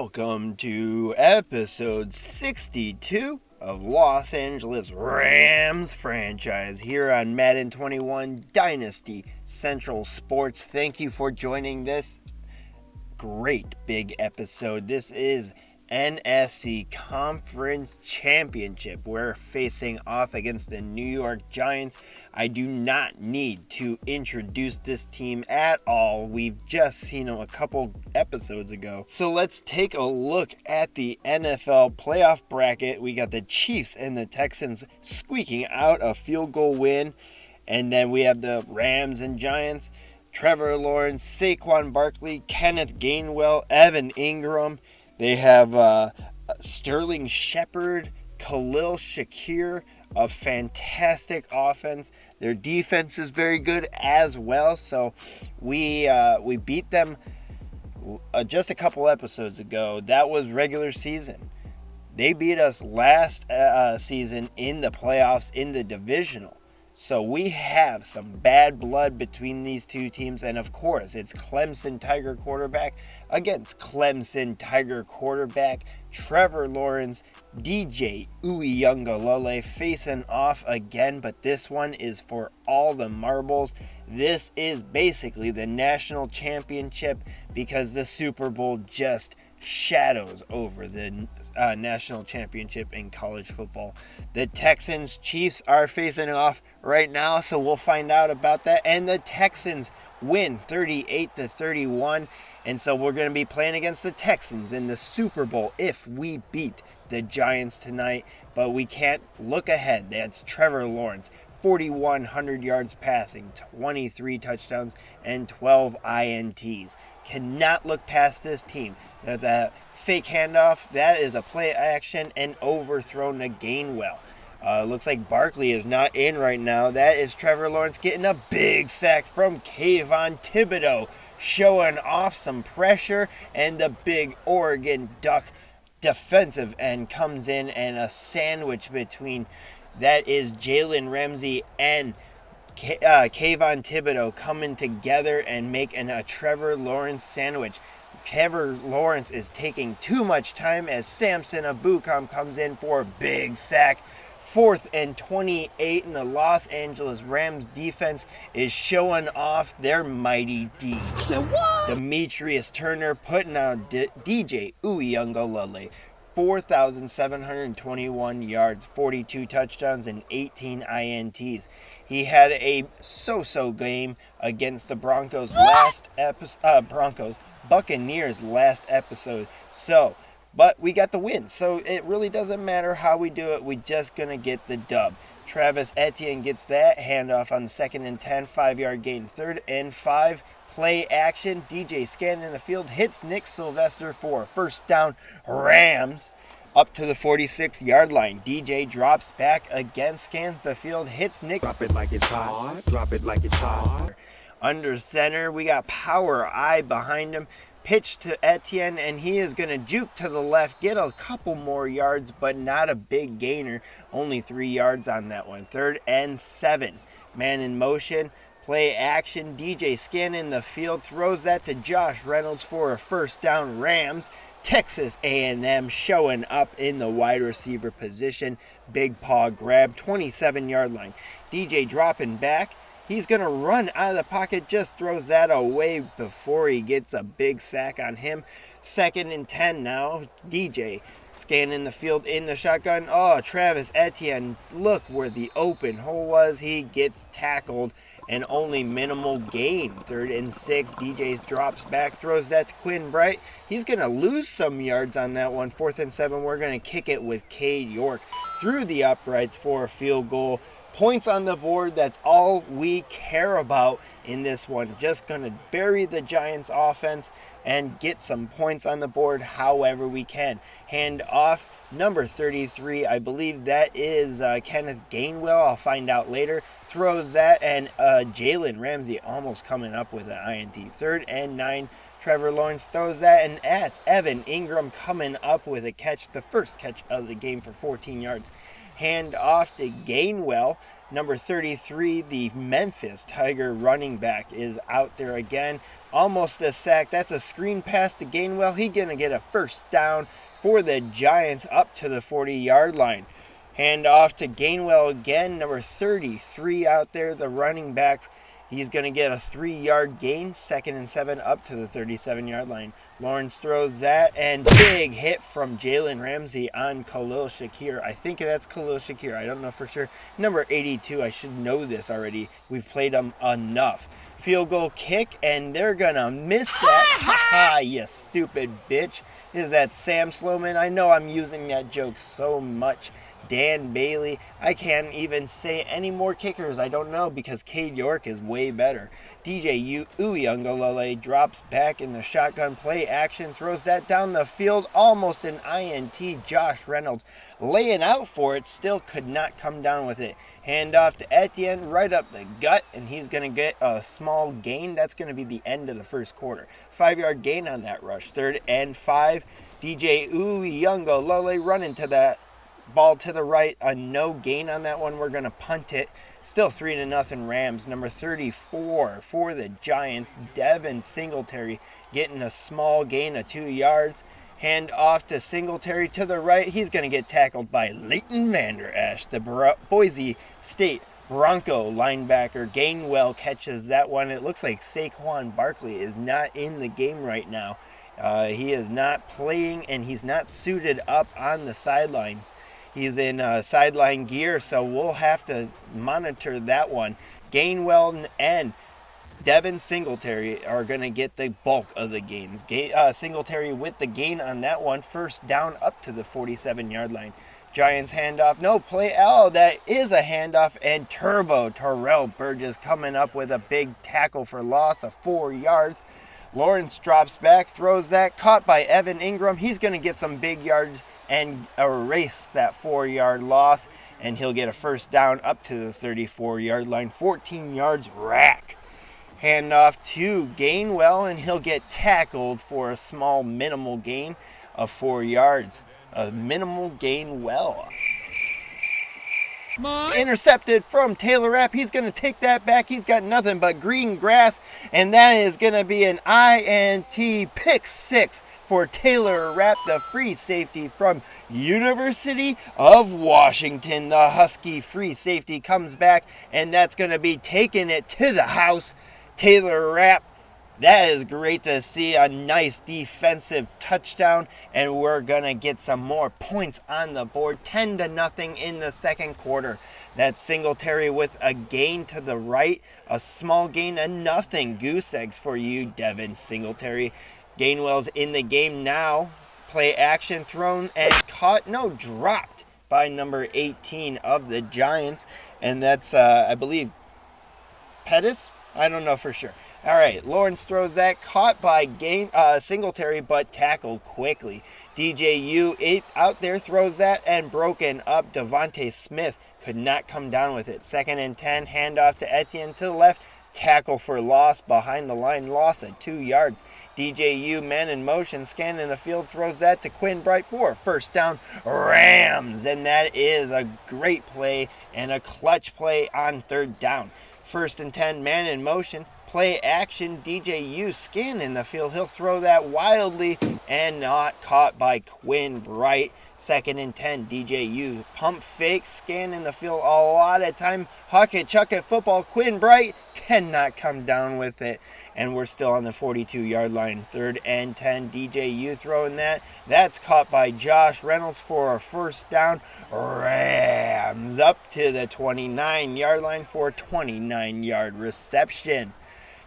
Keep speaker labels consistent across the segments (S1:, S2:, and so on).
S1: Welcome to episode 62 of Los Angeles Rams franchise here on Madden 21 Dynasty Central Sports. Thank you for joining this great big episode. This is NFC Conference Championship. We're facing off against the New York Giants. I do not need to introduce this team at all. We've just seen them a couple episodes ago. So let's take a look at the NFL playoff bracket. We got the Chiefs and the Texans squeaking out a field goal win. And then we have the Rams and Giants. Trevor Lawrence, Saquon Barkley, Kenneth Gainwell, Evan Ingram. They have Sterling Shepard, Khalil Shakir, a fantastic offense. Their defense is very good as well. So we beat them just a couple episodes ago. That was regular season. They beat us last season in the playoffs in the divisional. So we have some bad blood between these two teams. And of course, it's Clemson Tiger quarterback against Clemson Tiger quarterback. Trevor Lawrence, DJ Uiagalelei facing off again. But this one is for all the marbles. This is basically the national championship because the Super Bowl just shadows over the national championship in college football. The Texans Chiefs are facing off right now, so we'll find out about that. And the Texans win 38-31, and so we're going to be playing against the Texans in the Super Bowl if we beat the Giants tonight. But we can't look ahead. That's Trevor Lawrence, 4,100 yards passing, 23 touchdowns, and 12 INTs. Cannot look past this team. That's a fake handoff. That is a play action and overthrown to Gainwell. Looks like Barkley is not in right now. That is Trevor Lawrence getting a big sack from Kayvon Thibodeau, showing off some pressure, and the big Oregon Duck defensive end comes in, and a sandwich between that is Jalen Ramsey and Kayvon Thibodeau coming together and making a Trevor Lawrence sandwich. Trevor Lawrence is taking too much time as Samson Ebukam comes in for a big sack. 4th and 28, and the Los Angeles Rams defense is showing off their mighty D. Demetrius Turner putting out DJ Uiagalelei. 4,721 yards, 42 touchdowns, and 18 INTs. He had a so-so game against the Buccaneers last episode. But we got the win, so it really doesn't matter how we do it. We're just going to get the dub. Travis Etienne gets that handoff on the 2nd and 10, 5-yard gain, 3rd and 5. Play action. DJ scanning in the field, hits Nick Sylvester for a first down. Rams up to the 46-yard line. DJ drops back again, scans the field, hits Nick.
S2: Drop it like it's hot. Drop it like it's hot.
S1: Under center, we got Power Eye behind him. Pitch to Etienne, and he is going to juke to the left, get a couple more yards, but not a big gainer. Only 3 yards on that one. 3rd and 7. Man in motion. Play action. DJ scanning the field, throws that to Josh Reynolds for a first down. Rams. Texas A&M showing up in the wide receiver position. Big paw grab, 27-yard line. DJ dropping back. He's going to run out of the pocket, just throws that away before he gets a big sack on him. 2nd and 10 now. DJ scanning the field in the shotgun. Oh, Travis Etienne, look where the open hole was. He gets tackled and only minimal gain. 3rd and 6. DJ drops back, throws that to Quinn Bright. He's going to lose some yards on that one. 4th and 7. We're going to kick it with Cade York through the uprights for a field goal. Points on the board. That's all we care about in this one. Just going to bury the Giants offense and get some points on the board however we can. Hand off. Number 33, I believe that is Kenneth Gainwell. I'll find out later. Throws that, and Jalen Ramsey almost coming up with an INT. 3rd and 9. Trevor Lawrence throws that, and that's Evan Ingram coming up with a catch, the first catch of the game for 14 yards. hand off to Gainwell. Number 33, the Memphis Tiger running back, is out there again. Almost a sack. That's a screen pass to Gainwell. He's going to get a first down for the Giants up to the 40-yard line. Hand off to Gainwell again. Number 33 out there, the running back. He's going to get a 3-yard gain, 2nd and 7 up to the 37-yard line. Lawrence throws that, and big hit from Jalen Ramsey on Khalil Shakir. I think that's Khalil Shakir. I don't know for sure. Number 82, I should know this already. We've played him enough. Field goal kick, and they're going to miss that. Ha, you stupid bitch. Is that Sam Sloman? I know I'm using that joke so much. Dan Bailey. I can't even say any more kickers. I don't know because Cade York is way better. DJ Uyunglele drops back in the shotgun play action, throws that down the field, almost an INT. Josh Reynolds laying out for it, still could not come down with it. Hand off to Etienne, right up the gut, and he's going to get a small gain. That's going to be the end of the first quarter. 5-yard gain on that rush. 3rd and 5. DJ Uyunglele running to that ball to the right, a no gain on that one. We're going to punt it. Still 3-0 Rams. Number 34 for the Giants, Devin Singletary, getting a small gain of 2 yards. Hand off to Singletary to the right. He's going to get tackled by Leighton Vander Esch, the Boise State Bronco linebacker. Gainwell catches that one. It looks like Saquon Barkley is not in the game right now. He is not playing, and he's not suited up on the sidelines. He's in sideline gear, so we'll have to monitor that one. Gainwell and Devin Singletary are going to get the bulk of the gains. Singletary with the gain on that one. First down up to the 47-yard line. Giants handoff. No play. Oh, that is a handoff. And Terrell Burgess coming up with a big tackle for loss of 4 yards. Lawrence drops back, throws that, caught by Evan Ingram. He's going to get some big yards and erase that 4-yard loss, and he'll get a first down up to the 34-yard line. 14 yards rack. Hand off to Gainwell, and he'll get tackled for a small minimal gain of 4 yards. A minimal gain well. Intercepted from Taylor Rapp. He's going to take that back. He's got nothing but green grass, and that is going to be an INT pick 6 for Taylor Rapp, the free safety from University of Washington. The Husky free safety comes back, and that's going to be taking it to the house. Taylor Rapp, that is great to see. A nice defensive touchdown, and we're going to get some more points on the board. 10-0 in the second quarter. That's Singletary with a gain to the right, a small gain, and nothing. Goose eggs for you, Devin Singletary. Gainwell's in the game now. Play action, thrown and caught, no, dropped by number 18 of the Giants, and that's, I believe, Pettis? I don't know for sure. All right, Lawrence throws that, caught by Singletary, but tackled quickly. DJU out there throws that and broken up. Devontae Smith could not come down with it. 2nd and 10, handoff to Etienne to the left. Tackle for loss behind the line, loss at 2 yards. DJU man in motion, scanning the field, throws that to Quinn Bright for first down. Rams, and that is a great play and a clutch play on 3rd down. 1st and 10, man in motion. Play action, DJU scan in the field. He'll throw that wildly and not caught by Quinn Bright. 2nd and 10, DJU pump fake, scan in the field a lot of time. Huck it, chuck it, football. Quinn Bright cannot come down with it. And we're still on the 42-yard line. 3rd and 10, DJU throwing that. That's caught by Josh Reynolds for a first down. Rams up to the 29-yard line for a 29-yard reception.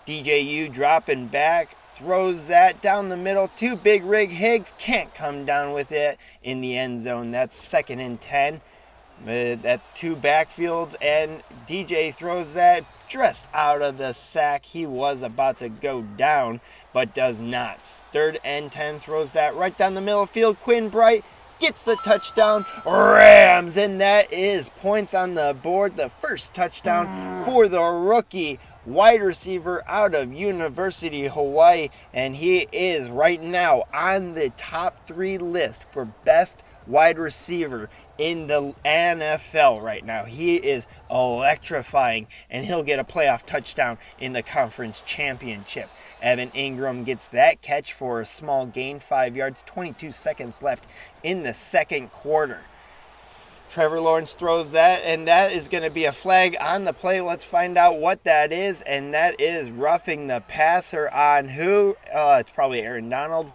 S1: DJU dropping back, throws that down the middle to Big Rig Higgs. Can't come down with it in the end zone. That's 2nd and 10. That's 2 backfields, and DJ throws that just out of the sack. He was about to go down, but does not. 3rd and 10, throws that right down the middle of the field. Quinn Bright gets the touchdown. Rams, and that is points on the board. The first touchdown for the rookie wide receiver out of University of Hawaii, and he is right now on the top 3 list for best wide receiver in the NFL right now. He is electrifying, and he'll get a playoff touchdown in the conference championship. Evan Ingram gets that catch for a small gain, 5 yards, 22 seconds left in the second quarter. Trevor Lawrence throws that, and that is going to be a flag on the play. Let's find out what that is, and that is roughing the passer on who? It's probably Aaron Donald.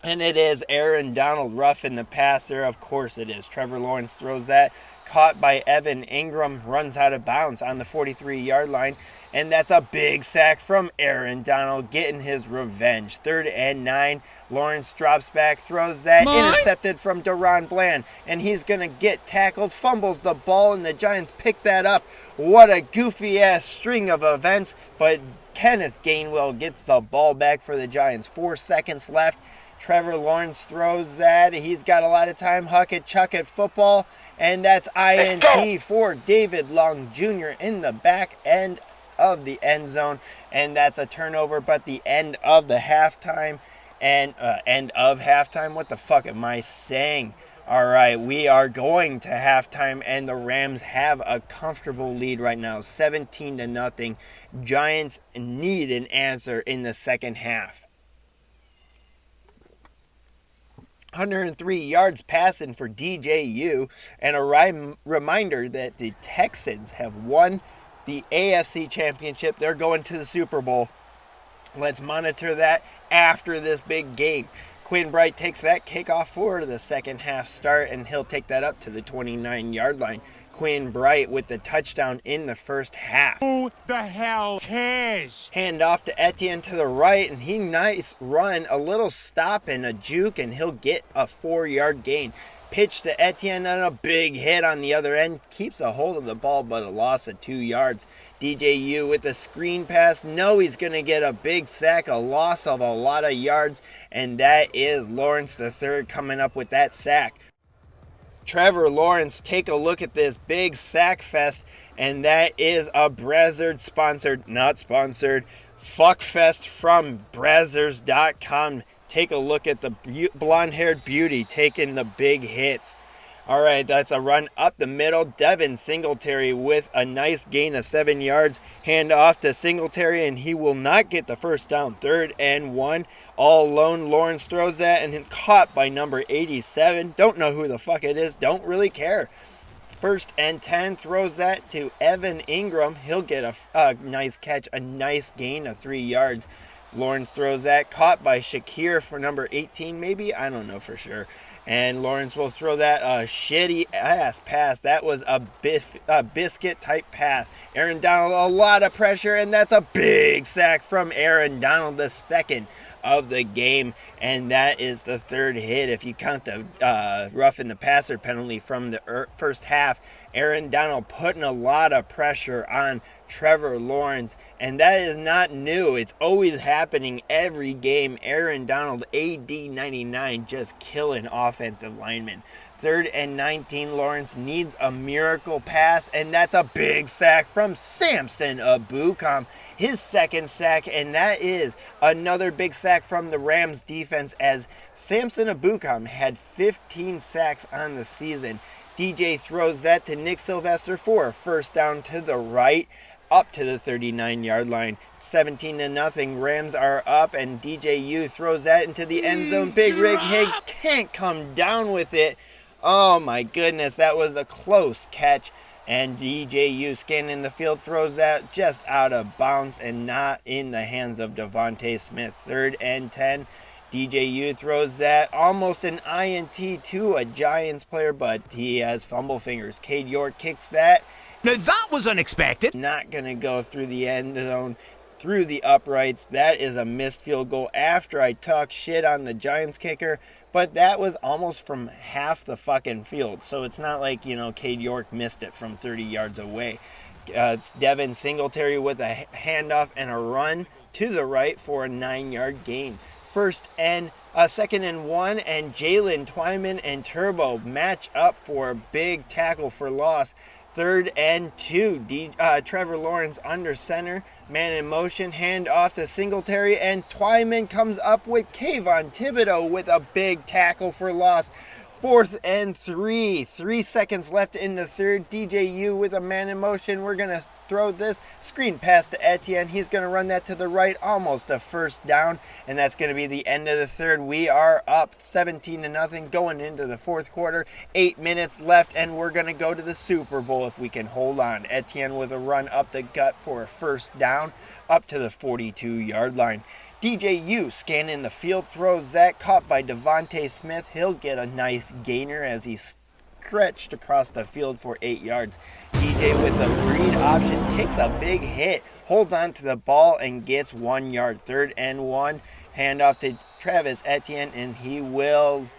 S1: And it is Aaron Donald roughing the passer. Of course it is. Trevor Lawrence throws that, caught by Evan Ingram, runs out of bounds on the 43-yard line. And that's a big sack from Aaron Donald, getting his revenge. 3rd and 9. Lawrence drops back, throws that, intercepted from Deron Bland. And he's going to get tackled, fumbles the ball, and the Giants pick that up. What a goofy-ass string of events. But Kenneth Gainwell gets the ball back for the Giants. 4 seconds left. Trevor Lawrence throws that. He's got a lot of time. Huck it, chuck it, football. And that's INT for David Long Jr. in the back end of the end zone. And that's a turnover, but the end of the halftime. And end of halftime? What the fuck am I saying? All right, we are going to halftime, and the Rams have a comfortable lead right now, 17-0. Giants need an answer in the second half. 103 yards passing for DJU, and a reminder that the Texans have won the AFC Championship. They're going to the Super Bowl. Let's monitor that after this big game. Quinn Bright takes that kickoff for the second half start, and he'll take that up to the 29-yard line. Quinn Bright with the touchdown in the first half.
S2: Who the hell cares?
S1: Hand off to Etienne to the right, and he nice run, a little stop and a juke, and he'll get a 4-yard gain. Pitch to Etienne and a big hit on the other end. Keeps a hold of the ball, but a loss of 2 yards. DJU with a screen pass. No, he's going to get a big sack, a loss of a lot of yards, and that is Lawrence III coming up with that sack. Trevor Lawrence, take a look at this big sack fest, and that is a Brazzard sponsored, not sponsored, fuck fest from Brazzers.com. Take a look at the blonde-haired beauty taking the big hits. All right, that's a run up the middle. Devin Singletary with a nice gain of 7 yards. Hand off to Singletary, and he will not get the first down. 3rd and 1. All alone, Lawrence throws that, and caught by number 87. Don't know who the fuck it is. Don't really care. 1st and 10, throws that to Evan Ingram. He'll get a nice catch, a nice gain of 3 yards. Lawrence throws that, caught by Shakir for number 18, maybe? I don't know for sure. And Lawrence will throw that shitty-ass pass. That was a biscuit-type pass. Aaron Donald, a lot of pressure, and that's a big sack from Aaron Donald, the second of the game. And that is the 3rd hit. If you count the roughing the passer penalty from the first half, Aaron Donald putting a lot of pressure on Trevor Lawrence, and that is not new. It's always happening every game. Aaron Donald, AD 99, just killing offensive linemen. 3rd and 19, Lawrence needs a miracle pass, and that's a big sack from Samson Ebukam, his second sack, and that is another big sack from the Rams defense, as Samson Ebukam had 15 sacks on the season. DJ throws that to Nick Sylvester for a first down to the right, up to the 39-yard line. 17-0. Rams are up, and DJU throws that into the end zone. Big Rig Higgs can't come down with it. Oh my goodness, that was a close catch. And DJU scanning the field throws that just out of bounds and not in the hands of Devontae Smith. 3rd and 10. DJU throws that, almost an INT to a Giants player, but he has fumble fingers. Cade York kicks that.
S2: Now that was unexpected.
S1: Not going to go through the end zone, through the uprights. That is a missed field goal after I talk shit on the Giants kicker, but that was almost from half the fucking field. So it's not like, Cade York missed it from 30 yards away. It's Devin Singletary with a handoff and a run to the right for a 9-yard gain. 2nd and 1, and Jalen Twyman and Turbo match up for a big tackle for loss. 3rd and 2. Trevor Lawrence under center, man in motion, hand off to Singletary, and Twyman comes up with Kayvon Thibodeau with a big tackle for loss. 4th and 3. 3 seconds left in the third. DJU with a man in motion. We're going to throw this screen pass to Etienne. He's going to run that to the right, almost a first down, and that's going to be the end of the third. We are up 17-0 going into the fourth quarter. 8 minutes left, and we're going to go to the Super Bowl if we can hold on. Etienne with a run up the gut for a first down up to the 42-yard line. DJU scanning the field, throws that, caught by Devontae Smith. He'll get a nice gainer as he stretched across the field for 8 yards. DJ with the read option takes a big hit, holds on to the ball and gets 1 yard. 3rd and 1, handoff to Travis Etienne, and he will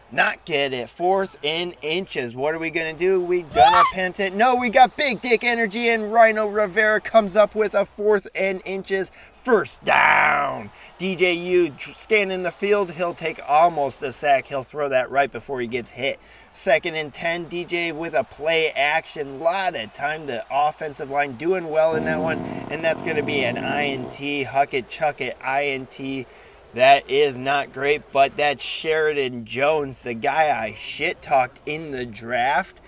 S1: not get it. 4th and inches. What are we going to do? We gonna punt it? No, we got big dick energy, and Rhino Rivera comes up with a 4th and inches. First down. DJU scanning the field. He'll take almost a sack. He'll throw that right before he gets hit. 2nd and 10. DJ with a play action. Lot of time. The offensive line doing well in that one. And that's going to be an INT. Huck it, chuck it, INT. That is not great, but that's Sheridan Jones, the guy I shit-talked in the draft.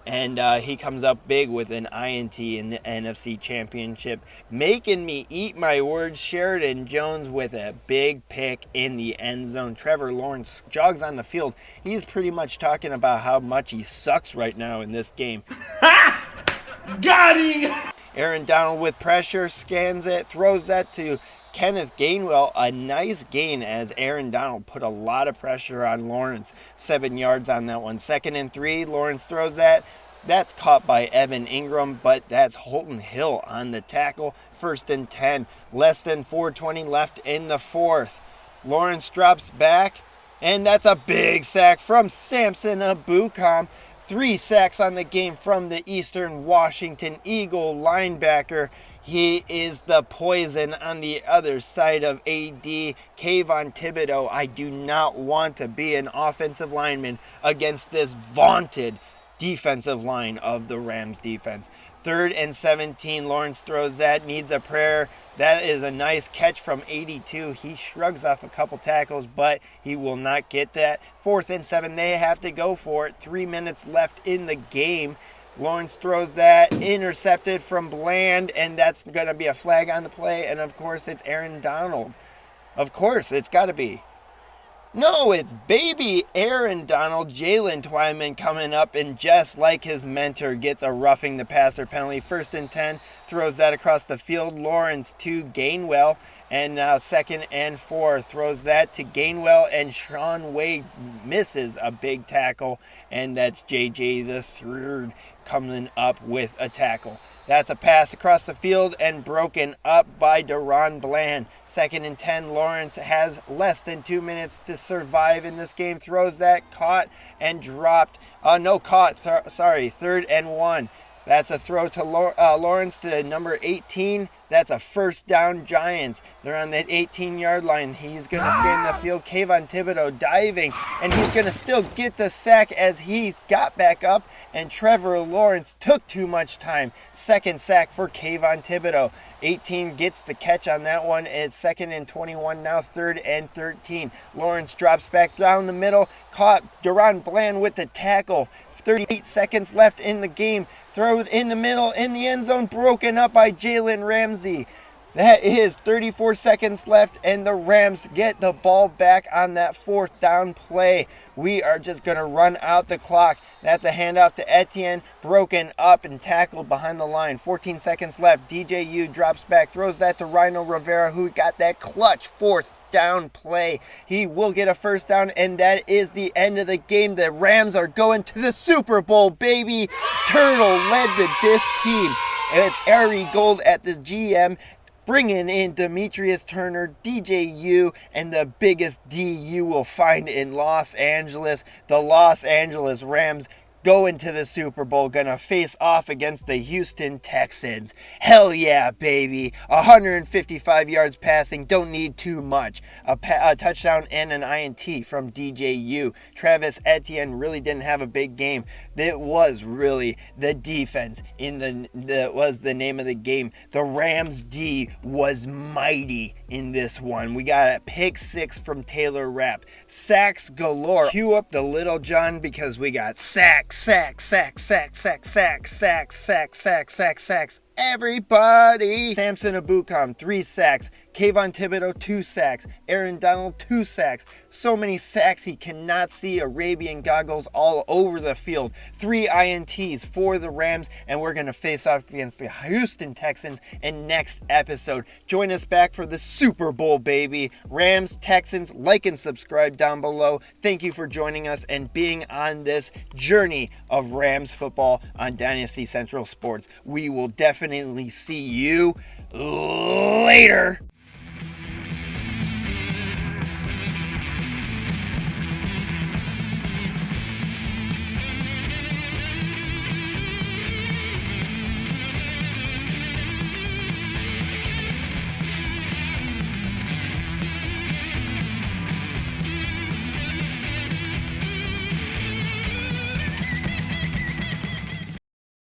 S1: And he comes up big with an INT in the NFC Championship, making me eat my words. Sheridan Jones with a big pick in the end zone. Trevor Lawrence jogs on the field. He's pretty much talking about how much he sucks right now in this game.
S3: Got him!
S1: Aaron Donald with pressure, scans it, throws that to Kenneth Gainwell. A nice gain as Aaron Donald put a lot of pressure on Lawrence. 7 yards on that one. 2nd and 3, Lawrence throws that. That's caught by Evan Ingram, but that's Holton Hill on the tackle. 1st and 10, less than 4:20 left in the fourth. Lawrence drops back, and that's a big sack from Samson Ebukam. 3 sacks on the game from the Eastern Washington Eagle linebacker. He is the poison on the other side of AD. Kayvon Thibodeau. I do not want to be an offensive lineman against this vaunted defensive line of the Rams defense. 3rd and 17. Lawrence throws that. Needs a prayer. That is a nice catch from 82. He shrugs off a couple tackles, but he will not get that. 4th and 7. They have to go for it. 3 minutes left in the game. Lawrence throws that, intercepted from Bland, and that's going to be a flag on the play. And, of course, it's Aaron Donald. Of course, it's got to be. No, it's baby Aaron Donald. Jalen Twyman coming up, and just like his mentor, gets a roughing the passer penalty. 1st and 10, throws that across the field. Lawrence to Gainwell, and now 2nd and 4, throws that to Gainwell, and Sean Wade misses a big tackle, and that's JJ the third coming up with a tackle. That's a pass across the field and broken up by Deron Bland. 2nd and 10. Lawrence has less than 2 minutes to survive in this game. Throws that, caught and dropped. 3rd and 1. That's a throw to Lawrence to number 18. That's a first down, Giants. They're on that 18-yard line. He's going to scan the field. Kayvon Thibodeau diving, and he's going to still get the sack as he got back up, and Trevor Lawrence took too much time. 2nd sack for Kayvon Thibodeau. 18 gets the catch on that one. It's 2nd and 21, now 3rd and 13. Lawrence drops back down the middle, caught Deron Bland with the tackle. 38 seconds left in the game. Throw it in the middle, in the end zone, broken up by Jalen Ramsey. That is 34 seconds left, and the Rams get the ball back on that 4th down play. We are just going to run out the clock. That's a handoff to Etienne, broken up and tackled behind the line. 14 seconds left. DJU drops back, throws that to Rhino Rivera, who got that clutch 4th down play. He will get a first down, and that is the end of the game. The Rams are going to the Super Bowl, baby. Turtle led this team with Ari Gold at the GM, bringing in Demetrius Turner, DJU, and the biggest D you will find in Los Angeles. The Los Angeles Rams going to the Super Bowl, gonna face off against the Houston Texans. Hell yeah, baby. 155 yards passing, don't need too much. A touchdown and an INT from DJU. Travis Etienne really didn't have a big game. It was really the defense was the name of the game. The Rams D was mighty in this one. We got a pick 6 from Taylor Rapp. Sacks galore. Cue up the Little John because we got sacks. Everybody. Samson Ebukam, 3 sacks. Kayvon Thibodeau, 2 sacks. Aaron Donald, 2 sacks. So many sacks he cannot see. Arabian goggles all over the field. 3 INTs for the Rams, and we're going to face off against the Houston Texans in next episode. Join us back for the Super Bowl, baby. Rams, Texans, like and subscribe down below. Thank you for joining us and being on this journey of Rams football on Dynasty Central Sports. We will definitely see you later.